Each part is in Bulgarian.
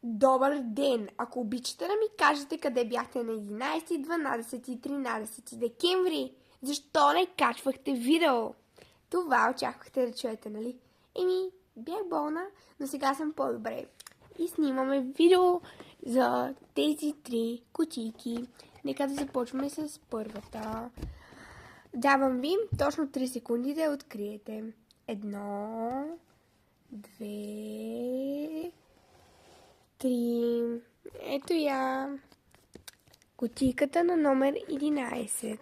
Добър ден! Ако обичате да ми кажете къде бяхте на 11, 12 и 13 декември, защо не качвахте видео? Това очаквахте да чуете, нали? Бях болна, но сега съм по-добре. И снимаме видео за тези 3 кутийки. Нека да започваме с първата. Давам ви точно 3 секунди да я откриете. 1, 2, 3. Ето я. Кутийката на номер 11.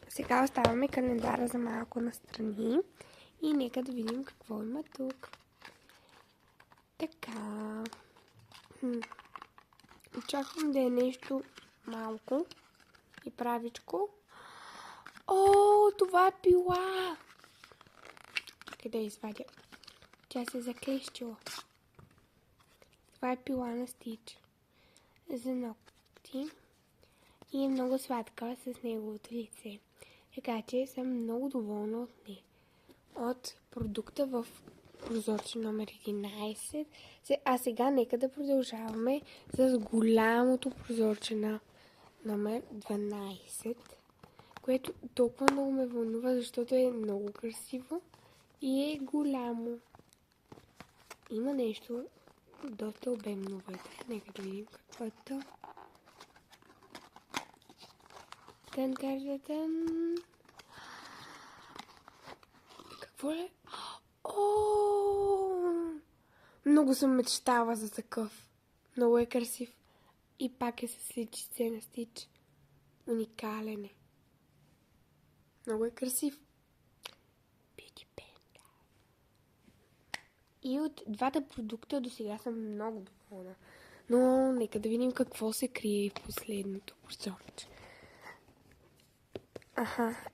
Сега оставяме календара за малко настрани. И нека да видим какво има тук. Така. Очаквам да е нещо малко и правичко. О, това е пила! Къде извадя? Тя се заклещила. Това е пила на Стич за ногти и е много сладка с неговото лице. Така че съм много доволна от нея. От продукта в прозорче номер 11. А сега нека да продължаваме с голямото прозорче на номер 12, което толкова много ме вълнува, защото е много красиво и е голямо. Има нещо доста обемно вътре. Нека да видим какво е то. Тан-тан-тан. Какво е? О! Много съм мечтала за такъв. Много е красив. И пак е с личице на Стич. Уникален е. Много е красив. Beauty Panda. И от двата продукта до сега съм много доволна. Но нека да видим какво се крие в последното прозорче.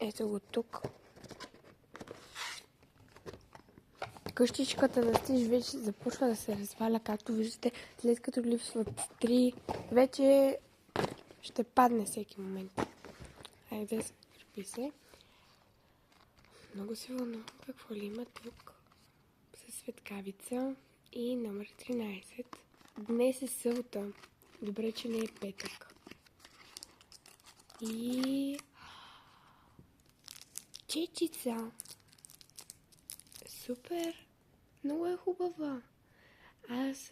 Ето го тук. Къщичката на Стич вече започва да се разваля, както виждате, след като липсват 3, вече ще падне всеки момент. Хайде да се крепи се. Много се вълнувам какво ли има тук. Със светкавица и номер 13. Днес е събота. Добре, че не е петък. И чечица. Супер! Много е хубава. Аз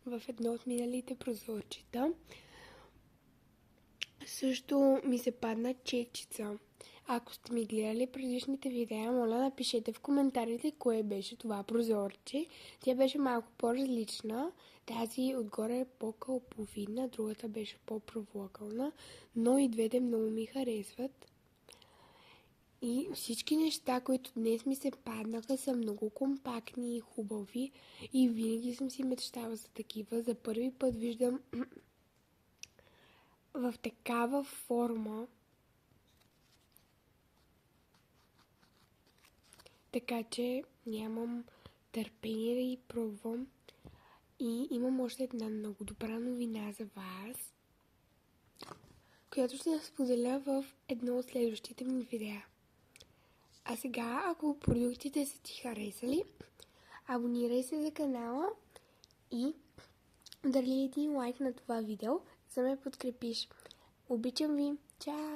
в едно от миналите прозорчета също ми се падна чечица. Ако сте ми гледали предишните видеа, моля напишете в коментарите кое беше това прозорче. Тя беше малко по-различна. Тази отгоре е по-кълповидна, другата беше по-провлакълна, но и двете много ми харесват. И всички неща, които днес ми се паднаха, са много компактни и хубави. И винаги съм си мечтала за такива. За първи път виждам в такава форма. Така че нямам търпение да ги пробвам. И имам още една много добра новина за вас, която ще споделя в едно от следващите ми видеа. А сега, ако продуктите са ти харесали, абонирай се за канала и удари един лайк на това видео, за да ме подкрепиш. Обичам ви! Чао!